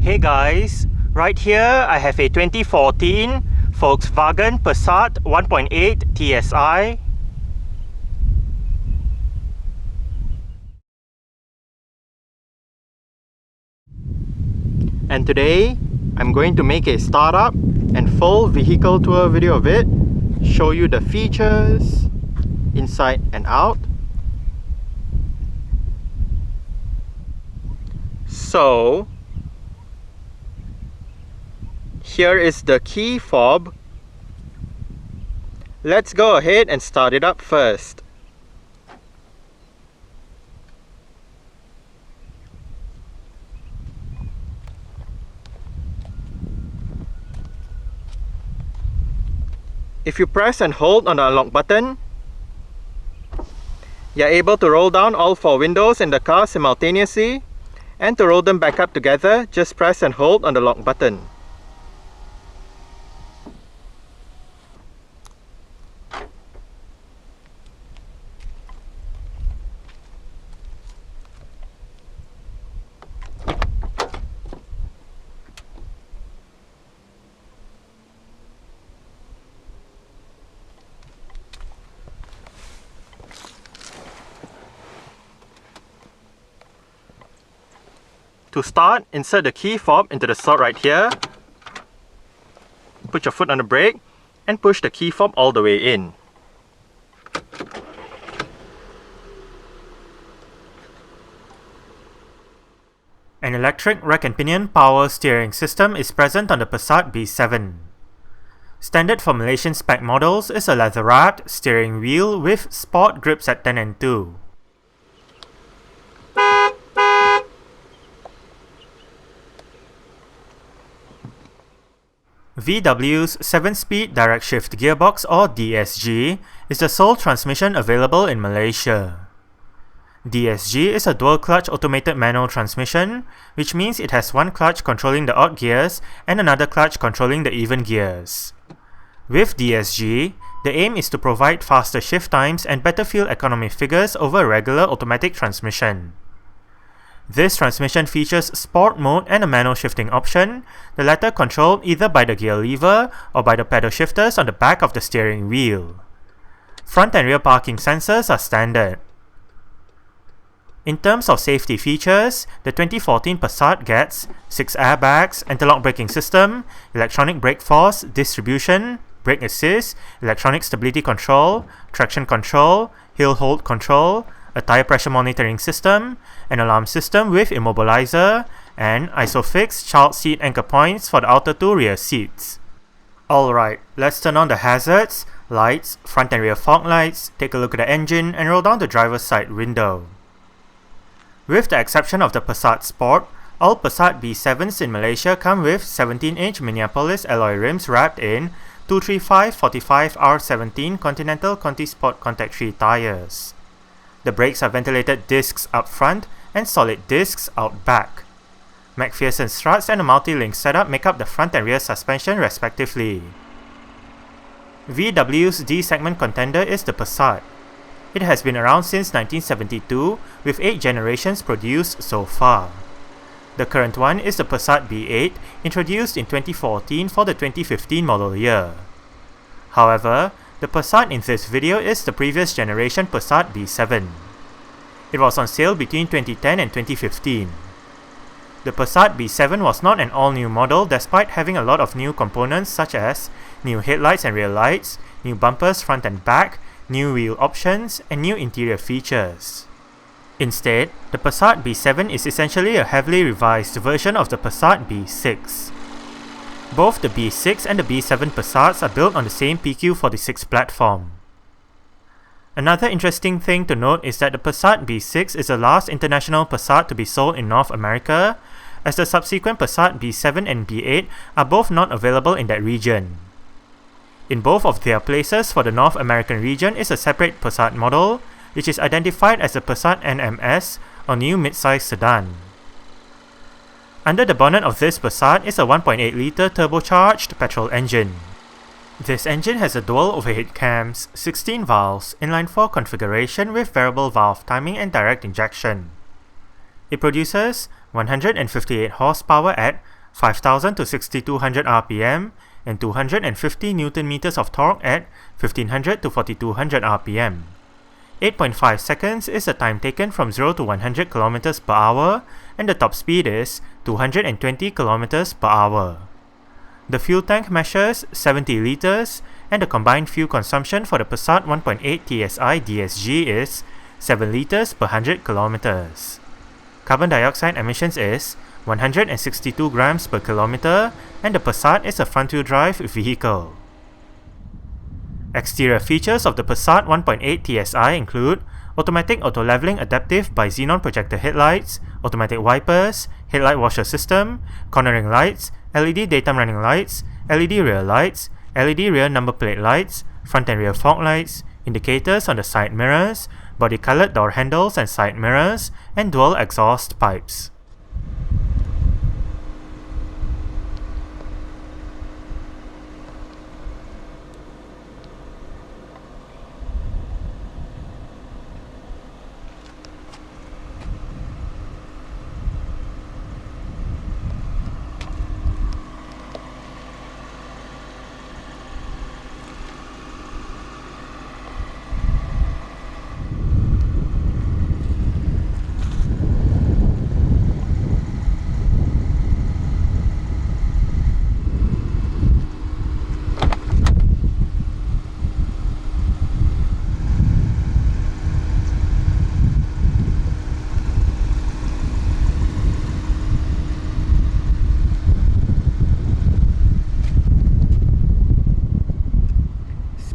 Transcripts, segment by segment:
Hey guys, right here I have a 2014 Volkswagen Passat 1.8 TSI. And today I'm going to make a startup and full vehicle tour video of it, show you the features inside and out. So here is the key fob. Let's go ahead and start it up first. If you press and hold on the unlock button, you're able to roll down all 4 windows in the car simultaneously, and to roll them back up together, just press and hold on the lock button. To start, insert the key fob into the slot right here. Put your foot on the brake and push the key fob all the way in. An electric rack and pinion power steering system is present on the Passat B7. Standard for Malaysian-spec models is a leather-wrapped steering wheel with sport grips at 10 and 2. VW's 7-speed direct shift gearbox, or DSG, is the sole transmission available in Malaysia. DSG is a dual-clutch automated manual transmission, which means it has one clutch controlling the odd gears and another clutch controlling the even gears. With DSG, the aim is to provide faster shift times and better fuel economy figures over regular automatic transmission. This transmission features Sport mode and a manual shifting option, the latter controlled either by the gear lever or by the pedal shifters on the back of the steering wheel. Front and rear parking sensors are standard. In terms of safety features, the 2014 Passat gets 6 airbags, anti-lock braking system, electronic brake force distribution, brake assist, electronic stability control, traction control, hill hold control, a tire pressure monitoring system, an alarm system with immobilizer, and ISOFIX child seat anchor points for the outer 2 rear seats. Alright, let's turn on the hazards, lights, front and rear fog lights, take a look at the engine, and roll down the driver's side window. With the exception of the Passat Sport, all Passat B7s in Malaysia come with 17-inch Minneapolis alloy rims wrapped in 235/45R17 Continental Conti Sport Contact 3 tires. The brakes are ventilated discs up front and solid discs out back. McPherson struts and a multi-link setup make up the front and rear suspension respectively. VW's D-segment contender is the Passat. It has been around since 1972, with 8 generations produced so far. The current one is the Passat B8, introduced in 2014 for the 2015 model year. However, the Passat in this video is the previous generation Passat B7. It was on sale between 2010 and 2015. The Passat B7 was not an all-new model despite having a lot of new components such as new headlights and rear lights, new bumpers front and back, new wheel options, and new interior features. Instead, the Passat B7 is essentially a heavily revised version of the Passat B6. Both the B6 and the B7 Passats are built on the same PQ46 platform. Another interesting thing to note is that the Passat B6 is the last international Passat to be sold in North America, as the subsequent Passat B7 and B8 are both not available in that region. In both of their places for the North American region is a separate Passat model, which is identified as the Passat NMS, or new midsize sedan. Under the bonnet of this Passat is a 1.8 litre turbocharged petrol engine. This engine has a dual overhead cams, 16 valves, inline-4 configuration with variable valve timing and direct injection. It produces 158 horsepower at 5,000 to 6,200 RPM, and 250 Nm of torque at 1,500 to 4,200 RPM. 8.5 seconds is the time taken from 0 to 100 km per hour, and the top speed is 220 km per hour. The fuel tank measures 70 liters, and the combined fuel consumption for the Passat 1.8 TSI DSG is 7 liters per 100 kilometers. Carbon dioxide emissions is 162 grams per kilometer, and the Passat is a front-wheel drive vehicle. Exterior features of the Passat 1.8 TSI include automatic auto-leveling adaptive by xenon projector headlights, automatic wipers, headlight washer system, cornering lights, LED daytime running lights, LED rear lights, LED rear number plate lights, front and rear fog lights, indicators on the side mirrors, body-colored door handles and side mirrors, and dual exhaust pipes.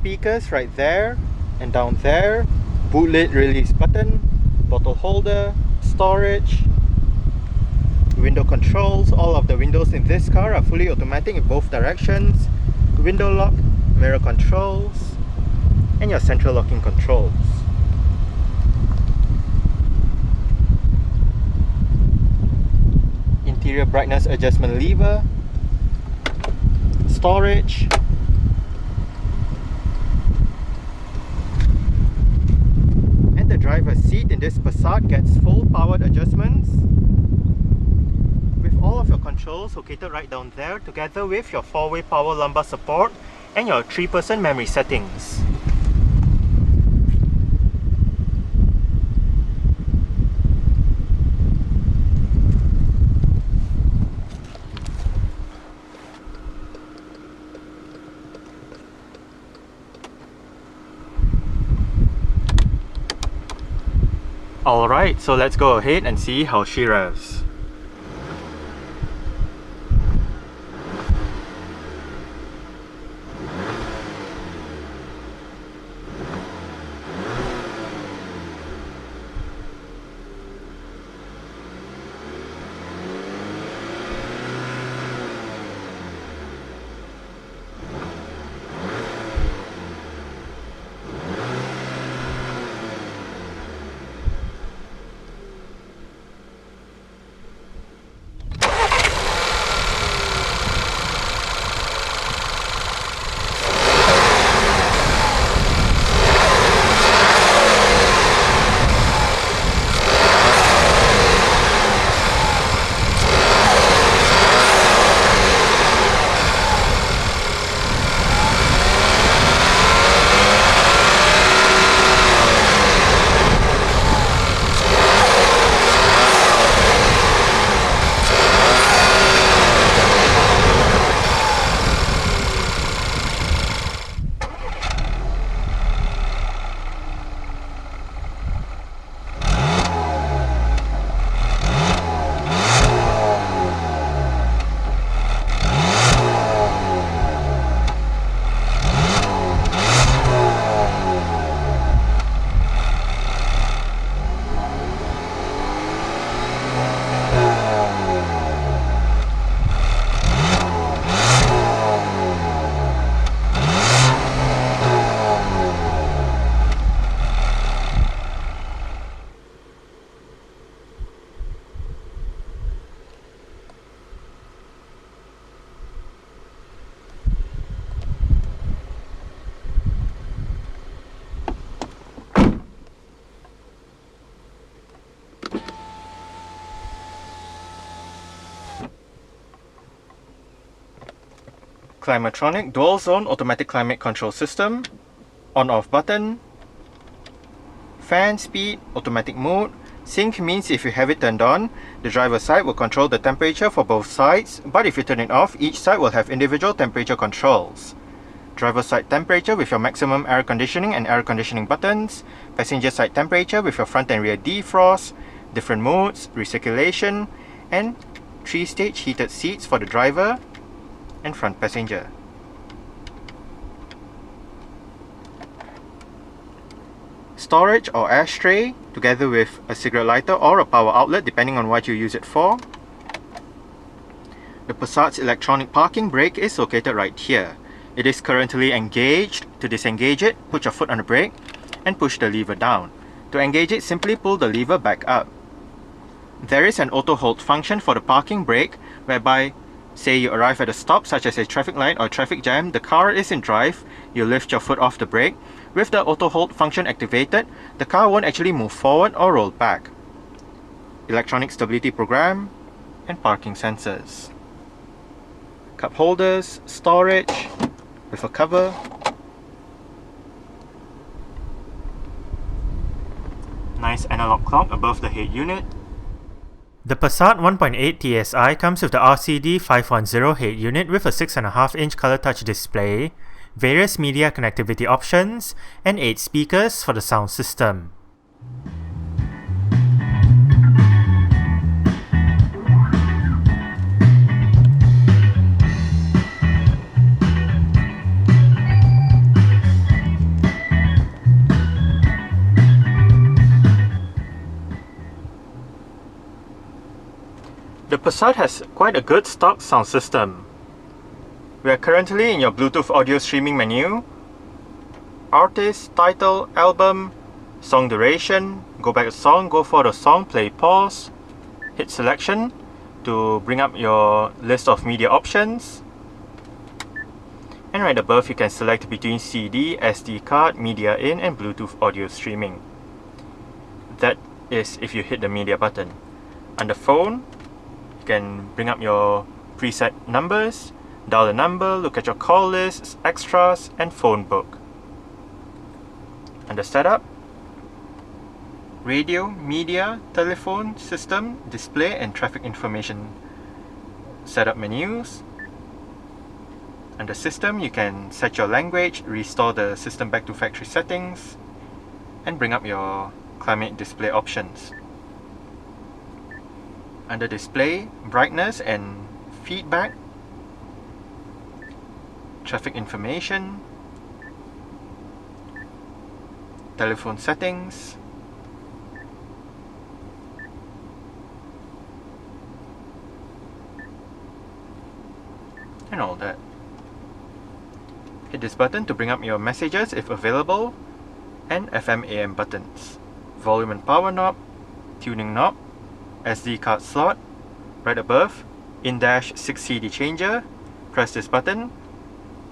Speakers right there and down there, boot lid release button, bottle holder, storage, window controls. All of the windows in this car are fully automatic in both directions, window lock, mirror controls, and your central locking controls. Interior brightness adjustment lever, storage, the driver's seat in this Passat gets full powered adjustments with all of your controls located right down there, together with your 4-way power lumbar support and your 3-person memory settings. Alright, so let's go ahead and see how she revs. Climatronic dual zone automatic climate control system, on-off button, fan speed, automatic mode. Sync means if you have it turned on, the driver's side will control the temperature for both sides, but if you turn it off, each side will have individual temperature controls. Driver's side temperature with your maximum air conditioning and air conditioning buttons, passenger side temperature with your front and rear defrost, different modes, recirculation, and 3-stage heated seats for the driver and front passenger. Storage or ashtray, together with a cigarette lighter or a power outlet depending on what you use it for. The Passat's electronic parking brake is located right here. It is currently engaged. To disengage it, put your foot on the brake and push the lever down. To engage it, simply pull the lever back up. There is an auto hold function for the parking brake, whereby say you arrive at a stop such as a traffic light or traffic jam, the car is in drive, you lift your foot off the brake. With the auto hold function activated, the car won't actually move forward or roll back. Electronic stability program and parking sensors. Cup holders, storage with a cover. Nice analog clock above the head unit. The Passat 1.8 TSI comes with the RCD 510 head unit with a 6.5-inch color touch display, various media connectivity options, and 8 speakers for the sound system. The Passat has quite a good stock sound system. We are currently in your Bluetooth audio streaming menu. Artist, title, album, song duration. Go back to song, go for the song, play, pause. Hit selection to bring up your list of media options. And right above you can select between CD, SD card, media in, and Bluetooth audio streaming. That is if you hit the media button. Under phone, you can bring up your preset numbers, dial a number, look at your call lists, extras, and phone book. Under setup, radio, media, telephone, system, display, and traffic information. Setup menus. Under system, you can set your language, restore the system back to factory settings, and bring up your climate display options. Under display, brightness and feedback, traffic information, telephone settings, and all that. Hit this button to bring up your messages if available, and FM AM buttons, volume and power knob, tuning knob, SD card slot. Right above, in-6 CD changer. Press this button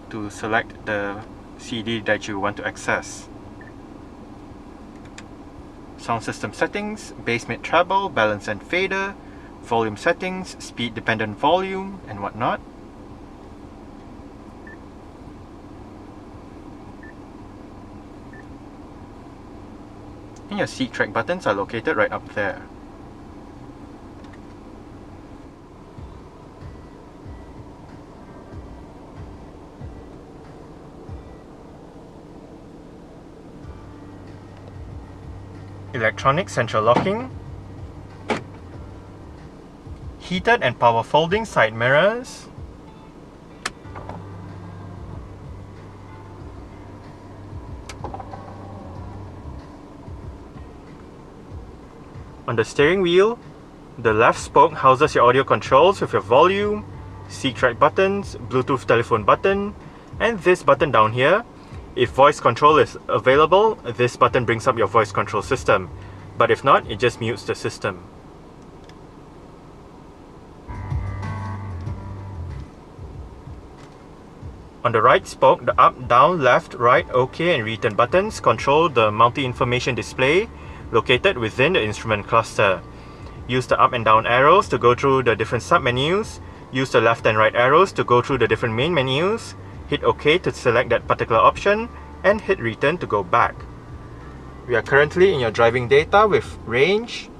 to select the CD that you want to access. Sound system settings, bass mid treble, balance and fader, volume settings, speed dependent volume, and whatnot. And your seat track buttons are located right up there. Electronic central locking, heated and power folding side mirrors, on the steering wheel, the left spoke houses your audio controls with your volume, seat track buttons, Bluetooth telephone button, and this button down here. If voice control is available, this button brings up your voice control system, but if not, it just mutes the system. On the right spoke, the up, down, left, right, OK and return buttons control the multi-information display located within the instrument cluster. Use the up and down arrows to go through the different sub-menus Use the left and right arrows to go through the different main menus, hit OK to select that particular option, and hit return to go back. We are currently in your driving data with range,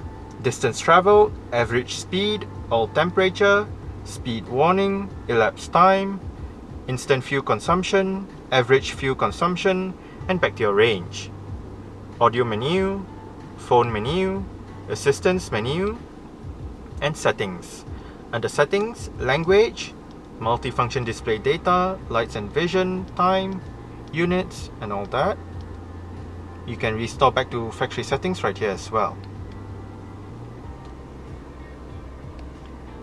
distance traveled, average speed, all temperature, speed warning, elapsed time, instant fuel consumption, average fuel consumption, and back to your range. Audio menu, phone menu, assistance menu, and settings. Under settings, language, multifunction display data, lights and vision, time, units, and all that. You can restore back to factory settings right here as well.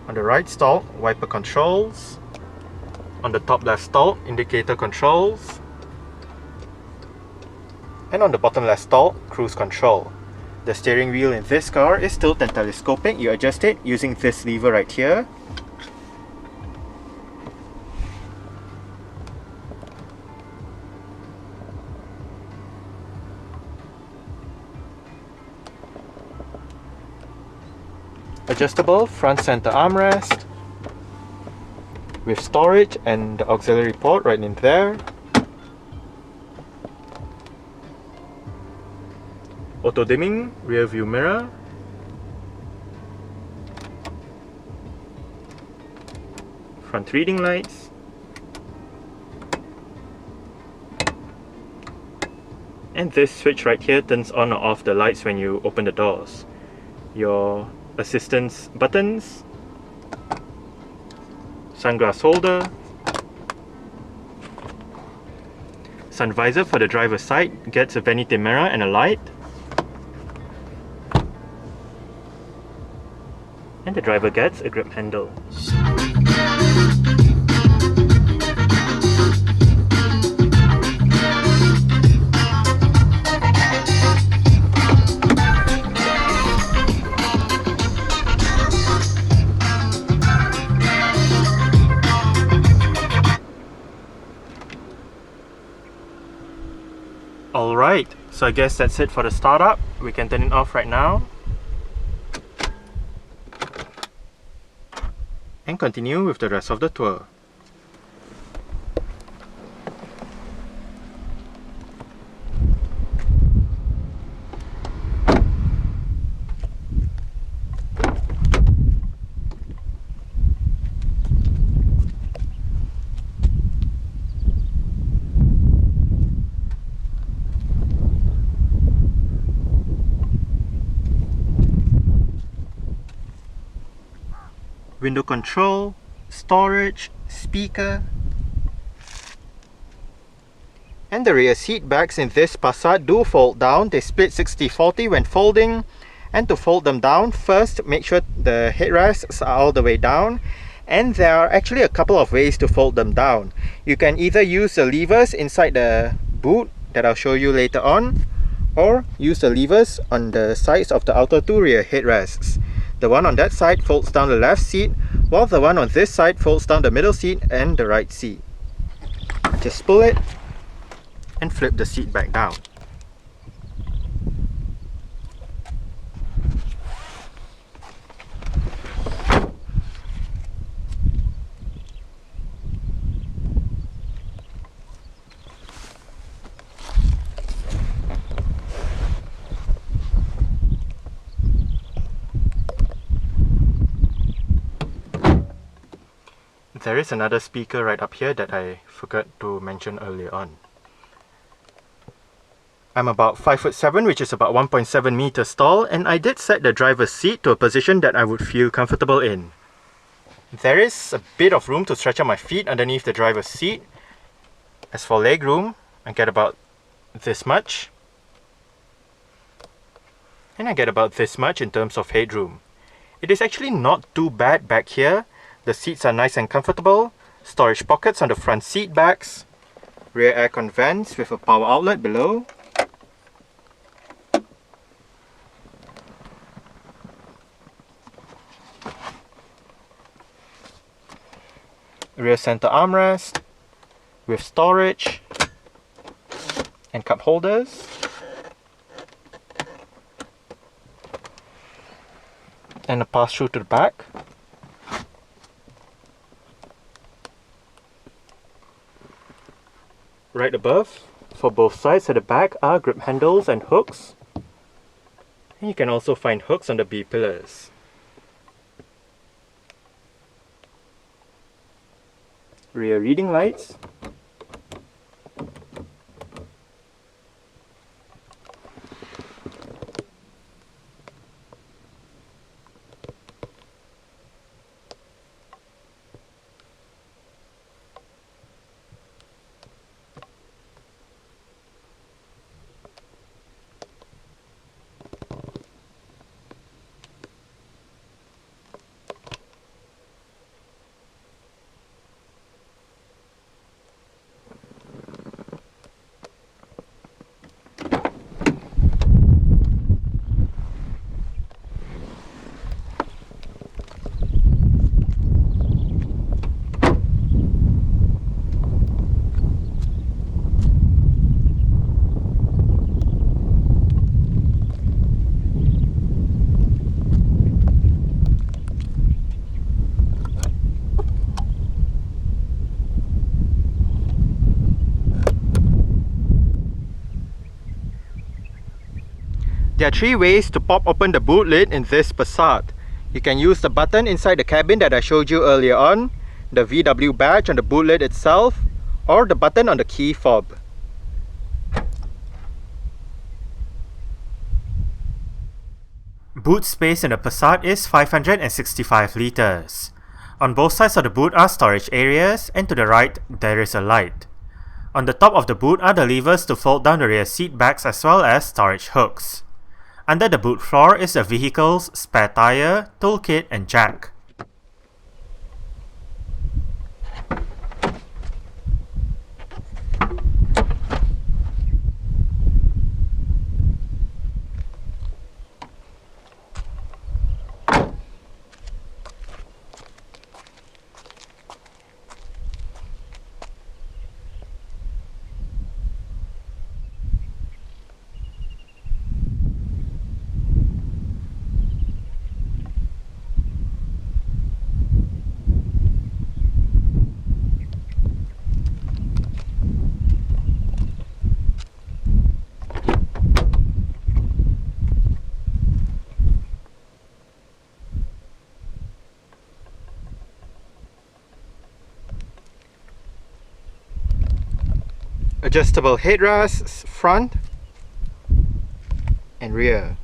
On the right stalk, wiper controls. On the top left stalk, indicator controls. And on the bottom left stalk, cruise control. The steering wheel in this car is tilt and telescopic. You adjust it using this lever right here. Adjustable front center armrest with storage and the auxiliary port right in there. Auto dimming rear view mirror. Front reading lights. And this switch right here turns on or off the lights when you open the doors. Your assistance buttons, sunglass holder, sun visor for the driver's side gets a vanity mirror and a light, and the driver gets a grip handle. Alright, so I guess that's it for the startup. We can turn it off right now. And continue with the rest of the tour. Window control, storage, speaker, and the rear seat backs in this Passat do fold down. They split 60-40 when folding, and to fold them down, first make sure the headrests are all the way down, and there are actually a couple of ways to fold them down. You can either use the levers inside the boot that I'll show you later on, or use the levers on the sides of the outer two rear headrests. The one on that side folds down the left seat, while the one on this side folds down the middle seat and the right seat. Just pull it and flip the seat back down. There is another speaker right up here that I forgot to mention earlier on. I'm about 5'7", which is about 1.7 meters tall, and I did set the driver's seat to a position that I would feel comfortable in. There is a bit of room to stretch out my feet underneath the driver's seat. As for legroom, I get about this much. And I get about this much in terms of headroom. It is actually not too bad back here. The seats are nice and comfortable, storage pockets on the front seat backs, rear aircon vents with a power outlet below, rear center armrest with storage and cup holders, and a pass-through to the back. right above. For both sides at the back are grip handles and hooks. And you can also find hooks on the B-pillars. Rear reading lights. There are 3 ways to pop open the boot lid in this Passat. You can use the button inside the cabin that I showed you earlier on, the VW badge on the boot lid itself, or the button on the key fob. Boot space in the Passat is 565 litres. On both sides of the boot are storage areas, and to the right there is a light. On the top of the boot are the levers to fold down the rear seat backs as well as storage hooks. Under the boot floor is the vehicle's spare tyre, toolkit and jack. Adjustable headrests front and rear.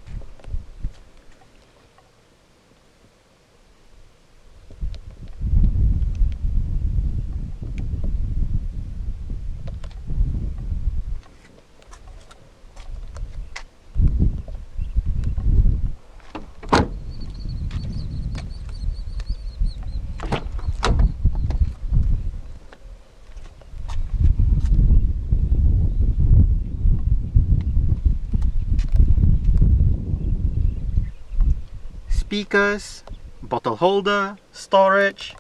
Speakers, bottle holder, storage,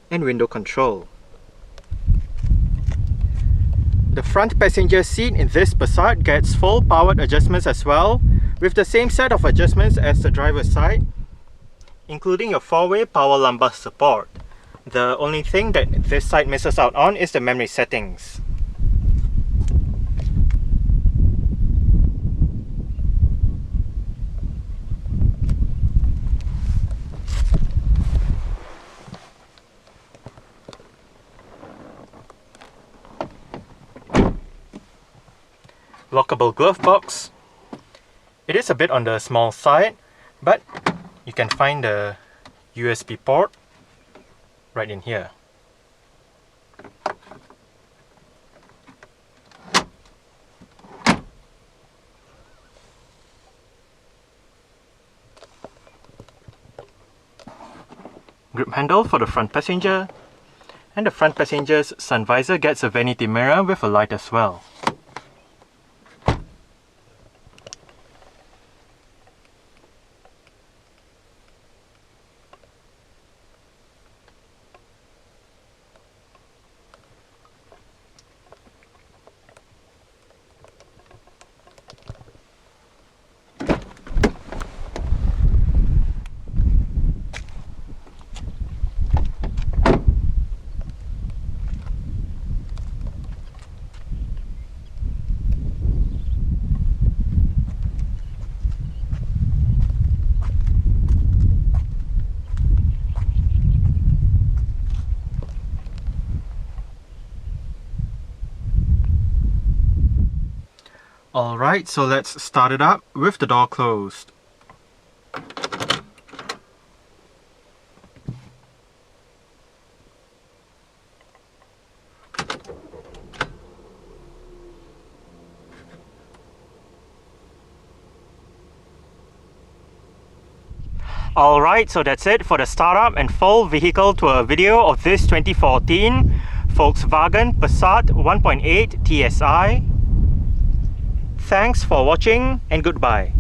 and window control. The front passenger seat in this Passat gets full powered adjustments as well, with the same set of adjustments as the driver's side, including a 4-way power lumbar support. The only thing that this side misses out on is the memory settings. Lockable glove box. It is a bit on the small side, but you can find the USB port right in here. Grip handle for the front passenger, and the front passenger's sun visor gets a vanity mirror with a light as well. Alright, so let's start it up with the door closed. Alright, so that's it for the startup and full vehicle tour video of this 2014 Volkswagen Passat 1.8 TSI. Thanks for watching and goodbye.